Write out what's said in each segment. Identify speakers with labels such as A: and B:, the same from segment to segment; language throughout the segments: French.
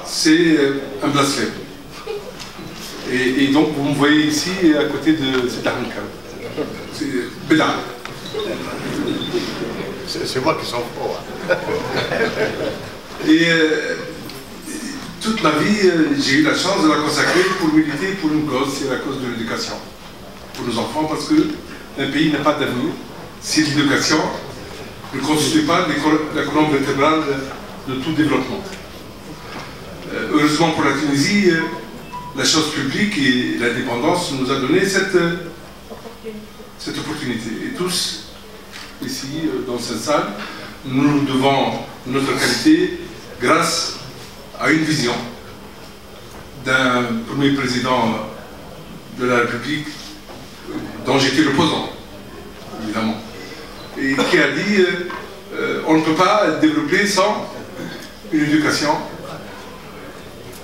A: c'est un blasphème. Et donc, vous me voyez ici, à côté de cette Hankal. C'est Bédard.
B: C'est moi qui s'en fous.
A: Et toute ma vie, j'ai eu la chance de la consacrer pour militer pour une cause, c'est la cause de l'éducation. Pour nos enfants, parce qu'un pays n'a pas d'avenir si l'éducation ne constitue pas la colonne vertébrale de tout développement. Heureusement pour la Tunisie, la chose publique et l'indépendance nous a donné cette opportunité. Et tous, ici, dans cette salle, nous devons notre qualité grâce à une vision d'un premier président de la République dont j'étais l'opposant, évidemment, et qui a dit on ne peut pas développer sans une éducation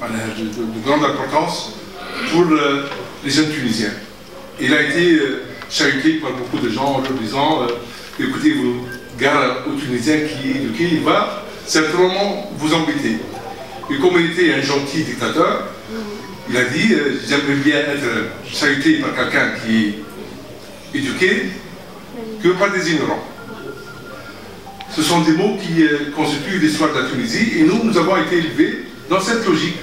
A: de grande importance pour les jeunes Tunisiens. Il a été chahuté par beaucoup de gens en leur disant écoutez, vous gare aux Tunisiens qui est éduqué, il va certainement vous embêter. Et comme il était un gentil dictateur, il a dit j'aimerais bien être chahuté par quelqu'un qui est éduqué que par des ignorants. Ce sont des mots qui constituent l'histoire de la Tunisie et nous avons été élevés dans cette logique.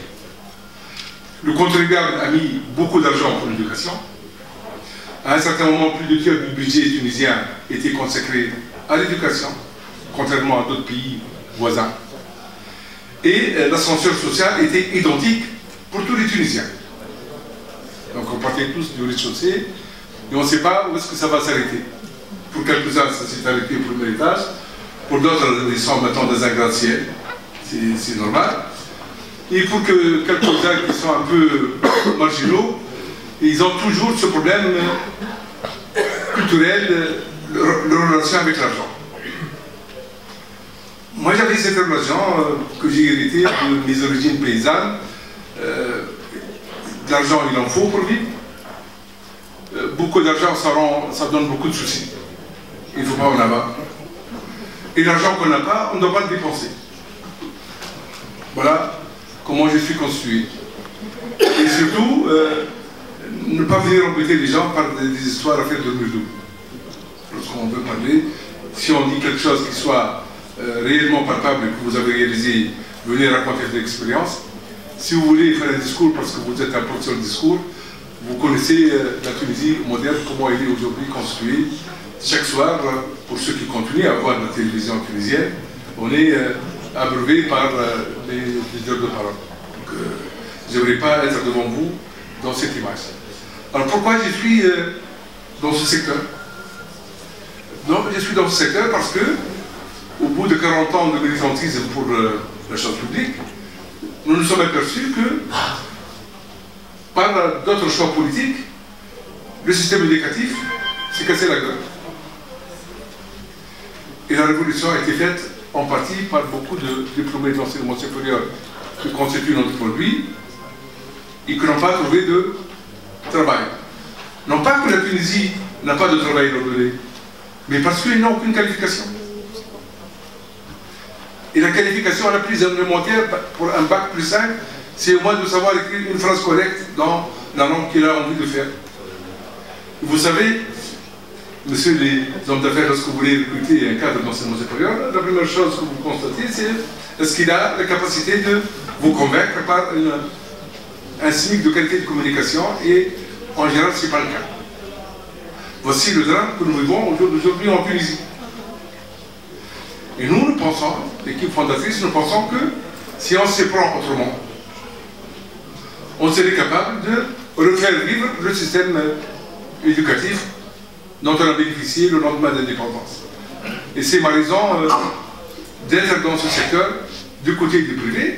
A: Le contribuable a mis beaucoup d'argent pour l'éducation. À un certain moment, plus du tiers du budget tunisien était consacré à l'éducation, contrairement à d'autres pays voisins. Et l'ascenseur social était identique pour tous les Tunisiens. Donc on partait tous du rez-de-chaussée et on ne sait pas où est-ce que ça va s'arrêter. Pour quelques-uns, ça s'est arrêté au premier étage. Pour d'autres, ils sont maintenant dans un gratte-ciel. C'est normal. Et pour que quelques-uns qui sont un peu marginaux, ils ont toujours ce problème culturel, leur relation avec l'argent. Moi, j'avais cette relation que j'ai héritée de mes origines paysannes. De l'argent, il en faut pour vivre. Beaucoup d'argent, ça donne beaucoup de soucis. Il ne faut pas en avoir. Et l'argent qu'on n'a pas, on ne doit pas le dépenser. Voilà comment je suis constitué. Et surtout, ne pas venir embêter les gens par des histoires à faire de nous. Lorsqu'on veut parler, si on dit quelque chose qui soit réellement palpable et que vous avez réalisé, venez raconter de l'expérience. Si vous voulez faire un discours parce que vous êtes un professeur de discours, vous connaissez la Tunisie moderne, comment elle est aujourd'hui constituée. Chaque soir, pour ceux qui continuent à voir la télévision tunisienne, on est abreuvé par les heures de parole. Donc, je n'aimerais pas être devant vous dans cette image. Alors pourquoi je suis dans ce secteur? Non, je suis dans ce secteur parce que, au bout de 40 ans de militantisme pour la chose publique, nous nous sommes aperçus que, par d'autres choix politiques, le système éducatif s'est cassé la gueule. Et la révolution a été faite en partie par beaucoup de diplômés de l'enseignement supérieur qui constituent notre produit et qui n'ont pas trouvé de travail. Non pas que la Tunisie n'a pas de travail à leur donner, mais parce qu'ils n'ont aucune qualification. Et la qualification la plus élémentaire pour un bac plus 5, c'est au moins de savoir écrire une phrase correcte dans la langue qu'il a envie de faire. Vous savez, monsieur les hommes d'affaires, lorsque vous voulez recruter un cadre d'enseignement supérieur, la première chose que vous constatez, c'est est-ce qu'il a la capacité de vous convaincre par un SMIC de qualité de communication, et en général, ce n'est pas le cas. Voici le drame que nous vivons aujourd'hui en Tunisie. Et nous pensons, l'équipe fondatrice, nous pensons que si on s'y prend autrement, on serait capable de refaire vivre le système éducatif dont on a bénéficié le lendemain de l'indépendance. Et c'est ma raison d'être dans ce secteur du côté du privé.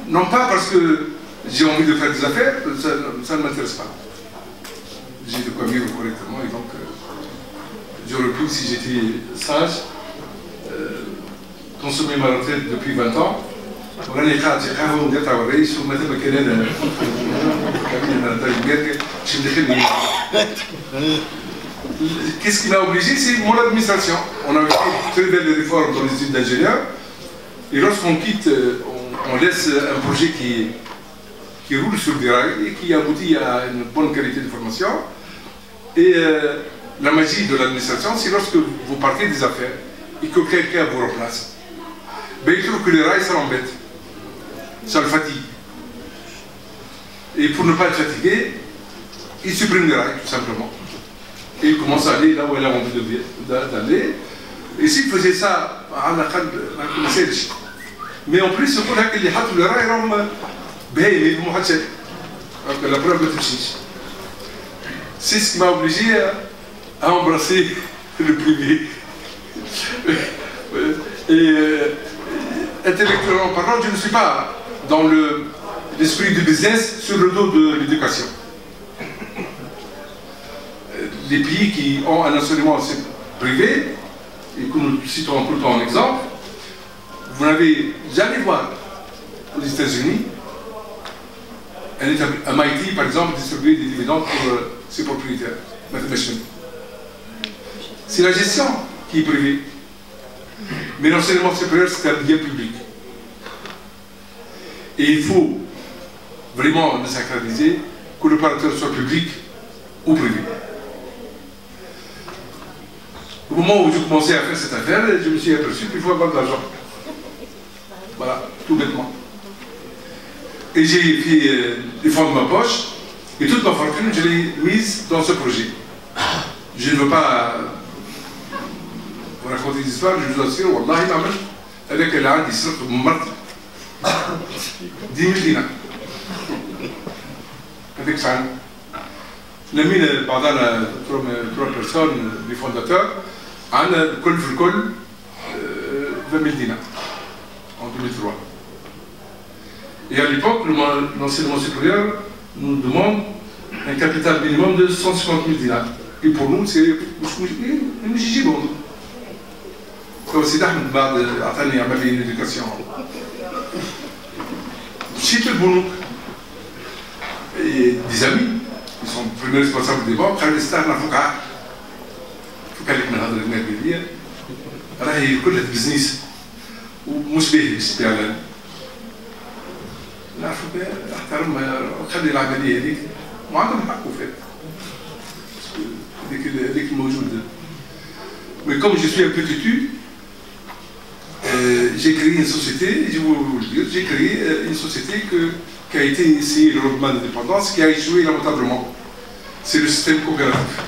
A: Non pas parce que j'ai envie de faire des affaires, ça ne m'intéresse pas. J'ai de quoi vivre correctement et donc j'aurais pu, si j'étais sage, consommer ma retraite depuis 20 ans. Qu'est-ce qui m'a obligé? C'est mon administration. On avait fait une très belle réforme dans les études d'ingénieur. Et lorsqu'on quitte, on laisse un projet qui roule sur des rails et qui aboutit à une bonne qualité de formation. Et la magie de l'administration, c'est lorsque vous partez des affaires et que quelqu'un vous remplace. Ben, il trouve que les rails, ça l'embête. Ça le fatigue. Et pour ne pas être fatigué, il supprime les rails, tout simplement. Et il commence à aller là où elle a envie d'aller. Et s'il faisait ça, mais en plus, ce qu'on a qu'il y a tous les rails, la preuve de c'est ce qui m'a obligé à embrasser le privé. Et intellectuellement parlant, je ne suis pas dans l'esprit du business sur le dos de l'éducation. Les pays qui ont un enseignement privé, et que nous citons tout le temps en exemple, vous n'avez jamais voir aux États-Unis un MIT, par exemple, distribuer des dividendes pour ses propriétaires. C'est la gestion qui est privée. Mais l'enseignement supérieur, c'est un bien public. Et il faut vraiment le sacraliser, que l'opérateur soit public ou privé. Au moment où j'ai commencé à faire cette affaire, je me suis aperçu qu'il faut avoir de l'argent. Voilà, tout bêtement. Et j'ai fait des fonds de ma poche, et toute ma fortune, je l'ai mise dans ce projet. Je ne veux pas vous raconter des histoires, je vous assure, Wallahi, avec l'âne, il sera mort. 10 000 dinars. Avec ça. Nous avons trois personnes, les fondateurs, on a le 20 000 dinars en 2003. Et à l'époque, l'enseignement supérieur nous demande un capital minimum de 150 000 dinars. Et pour nous, c'est une gigie bonne. Donc c'est Ahmed Bad Atani a fait une éducation. Chez le Bounouk, et des amis, ils sont premiers responsables des banques, quand les stars n'ont pas فكان من هذا المادية راهي كلها بزنس ومش باهي باستعلان نعرفوا احترمها وخلي العملية هذيك وعندهم حق وفات هذيك الموجودة. Mais comme je suis un peu têtu, j'ai créé une société, je vais vous le dire, j'ai créé une société qui a été essayé le regroupement d'indépendance, qui a échoué lamentablement. C'est le système coopératif.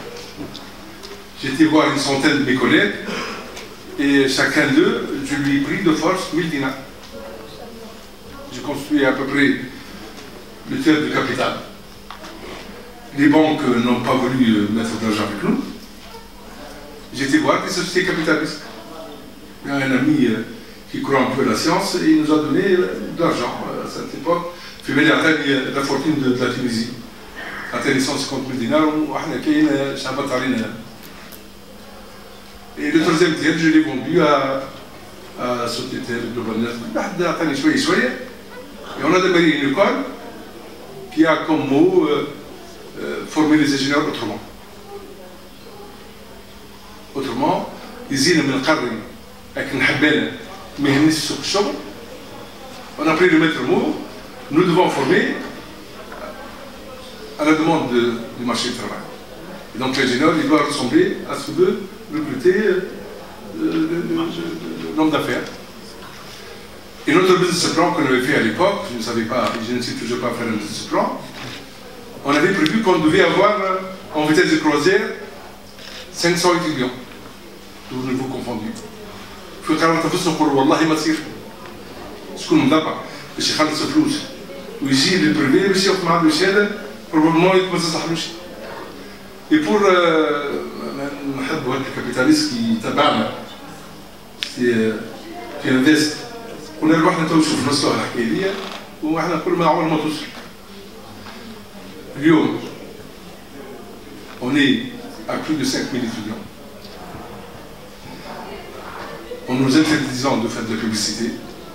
A: J'ai été voir une centaine de mes collègues et chacun d'eux, je lui ai pris de force 1000 dinars. J'ai construit à peu près le tiers du capital. Les banques n'ont pas voulu mettre de l'argent avec nous. J'ai été voir des sociétés capitalistes. Il y a un ami qui croit un peu à la science et il nous a donné de l'argent à cette époque. Il fait la fortune de la Tunisie. À 150 000 dinars, et le troisième tiers, je l'ai vendu à la société Global Net. Et on a démarré une école qui a comme mot former les ingénieurs autrement. Autrement, ils ont on a pris le maître mot, nous devons former à la demande du marché du travail. Et donc l'ingénieur, il doit ressembler à ce que veut recruter l'homme d'affaires. Et notre business plan qu'on avait fait à l'époque, je ne savais pas, je ne sais toujours pas faire un business plan, on avait prévu qu'on devait avoir en vitesse de croisière 500 étudiants, tous niveaux confondus. في قرارة تفصل نقول والله ما تصير شكون مضربة باش يخلص فلوس ويجي للبريفي باش ياخذ معاه الشهادة probablement ما تصلحلوش. Et pour نحب هذا الكابيتاليست كي تبعنا في انفست قلنا له احنا تو نشوف نوصلوا الحكايه دي واحنا كل ما عمر ما توصل. اليوم on est à plus de 5 000 étudiants. En nous interdisant de faire de la publicité,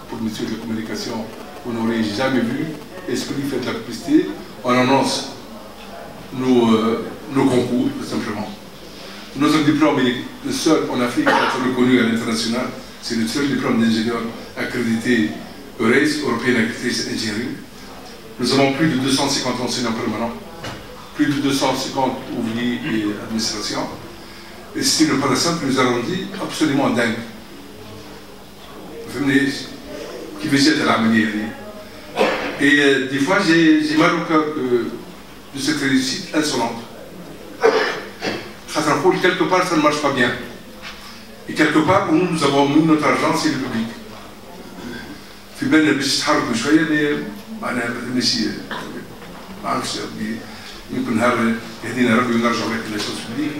A: pour le métier de la communication, vous n'aurez jamais vu Esprit faire de la publicité. On annonce nos concours, tout simplement. Notre diplôme est le seul en Afrique à être reconnu à l'international C'est le seul diplôme d'ingénieur accrédité EURES, European Accredited Engineering. Nous avons plus de 250 enseignants permanents, plus de 250 ouvriers et administration. Et c'est une opération que nous avons dit absolument dingue. Venez, qui visite la manière. Et des fois, j'ai mal au cœur de cette réussite insolente. Quelque part, ça ne marche pas bien. Et quelque part, où nous avons mis notre argent, c'est le public. في بالنا باش تحركوا شويه اللي معناها ماشي ما عرفتش يمكن نهار يهدينا ربي ونرجعوا لك لا شوز بليك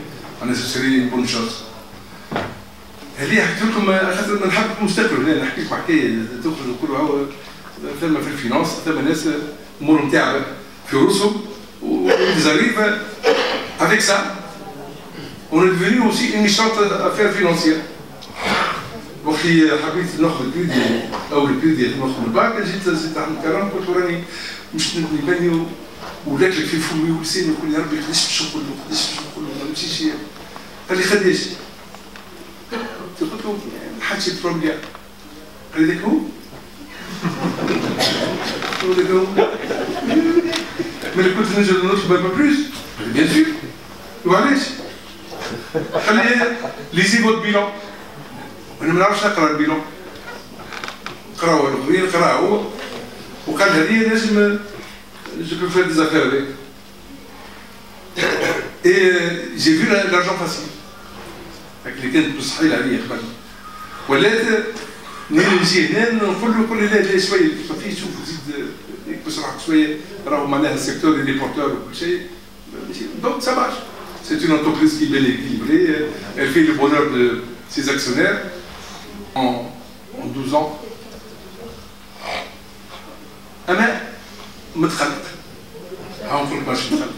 A: انا سيري بون شوز. هذه حكيت لكم خاطر نحب المستقبل هنا نحكي لكم حكايه تخرج كلها ثم في الفينانس ثم ناس امورهم تاعبه في روسهم وزريف avec ça on est devenu aussi une méchante affaire financière. وقتي حبيت ناخذ الكريدي او الكريدي ناخذ الباك جيت زدت عند الكرام قلت راني مش نبني ولات لك في فمي ولساني يقول يا ربي قداش باش نقول له قداش باش نقول له ما نمشيش قال لي خداش قلت له حاجه 3 مليار قال لي ذاك هو قلت له mais كنت نجي نطلب با بلوس بيان سور وعلاش قال لي ليزي فوت بيلون أنا ما نعرفش نقرا البيلون قراوه الاخرين قراها هو وقال هذه لازم جو بو فير دي افير افيك اي جي في لارجون فاسيل هاك اللي كانت مستحيل عليا قبل ولات نجي هنا نقول له لا شويه خفيف شوف زيد بشرح شويه راهو معناها السيكتور اللي بورتور وكل شيء دونك سا مارش. C'est une entreprise qui est bien équilibrée, elle fait le bonheur de ses actionnaires. En 12 ans. أنا متخلط. هاو نقول ماشي متخلط.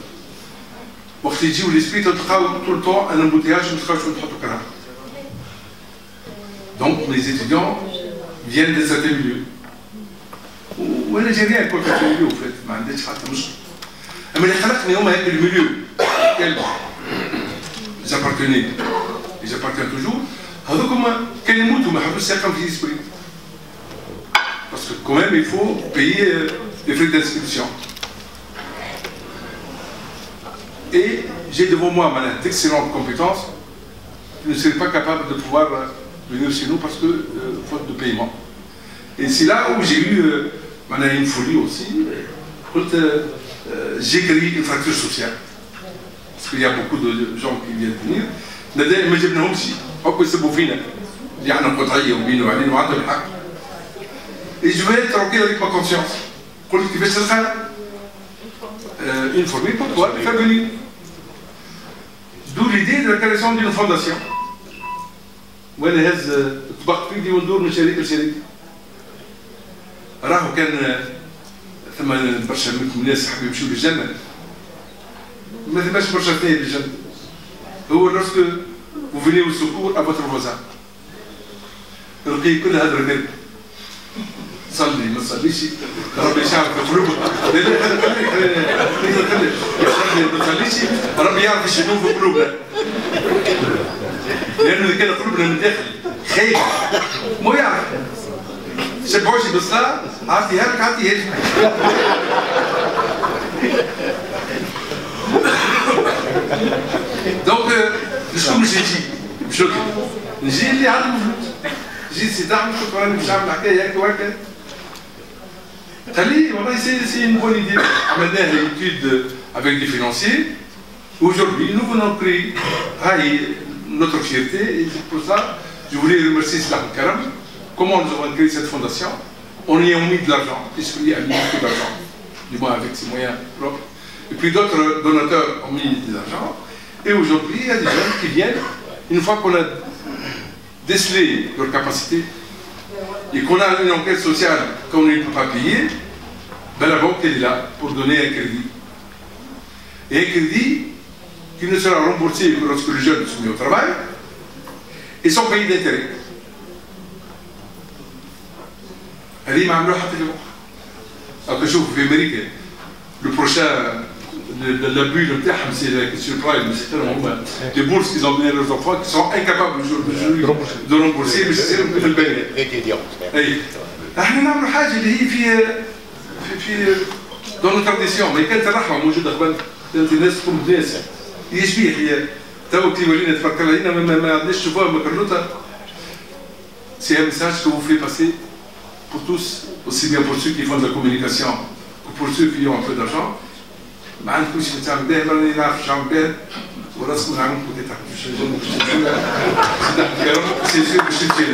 A: وقت يجيو لي سبيت تلقاو طول الطون أنا مبوتياج ما تلقاوش وين تحطوا كرهبة. Donc les étudiants viennent de certains milieux. وأنا جاي rien contre ces milieux en fait ما عنديش حتى مشكلة. أما اللي خلقني هما هاك الميليو auquel j'appartenais et j'appartiens toujours. هذوك هما كانوا يموتوا ما حبوش يقعوا في الاسبري. Parce que quand même il faut payer les frais d'inscription. Et j'ai devant moi d'excellentes compétences. Je ne serais pas capable de pouvoir venir chez nous parce que faute de paiement. Et c'est là où j'ai eu une folie aussi. Quand j'ai créé une fracture sociale. Parce qu'il y a beaucoup de gens qui viennent venir. Mais je venais aussi. هاكو يسبوا فينا اللي عندنا قطعيه وبينوا علينا وعندهم الحق. Et je vais être tranquille avec ma conscience. قلت كيفاش تلقى une formule pour toi de faire venir. D'où l'idée de la création d'une fondation. وانا هز طبقت في ايدي وندور من شريك لشريك. راهو كان ثم برشا منكم ناس حبوا يمشوا للجنه. ما ثماش برشا ثاني للجنه. هو lorsque vous venez au secours à votre voisin. القي كل هذا الرجال صلي ما تصليش ربي يعرف قلوبك ما تصليش ربي يعرف شنو في قلوبنا لانه اذا كان قلوبنا من داخل خايف مو يعرف شبعوشي بالصلاه عطيها لك عطيها لك دونك شكون باش نجي بشكل نجي اللي عنده فلوس جيت سي دعم كنت راني باش نعمل حكايه هكا وهكا قال لي والله سي une bonne idée عملناها l'étude avec des financiers aujourd'hui nous venons créer notre fierté et pour ça je voulais remercier Salah Karam comment nous avons créé cette fondation on y a mis de l'argent l'esprit a mis beaucoup d'argent du moins avec ses moyens propres et puis d'autres donateurs ont mis de l'argent. Et aujourd'hui, il y a des jeunes qui viennent, une fois qu'on a décelé leur capacité et qu'on a une enquête sociale qu'on ne peut pas payer, ben la banque est là pour donner un crédit. Et un crédit qui ne sera remboursé que lorsque les jeunes sont mis au travail et sans payer d'intérêt. هذه ما عملوها حتى اليوم. أو كشوف في أمريكا le prochain l'abus c'est la question prime, des bourses qu'ils ont donné à leurs enfants qui sont incapables de rembourser, mais c'est le bail. احنا نعملوا حاجه اللي هي في دون تراديسيون، ما كانت الرحمه موجوده قبل، كانت الناس تقوم بالناس يشبيه هي تو كي ولينا تفكر علينا ما عندناش شوفوها مكرلوطه. C'est un message que vous faites passer pour tous, aussi bien pour ceux qui font de la communication que pour ceux qui ont un peu d'argent. ما عندكمش تعمل به، راني نعرف شو نعمل به وراسكم نعمل كنت تعرفوا شو نعمل. سي سير باش تمشي.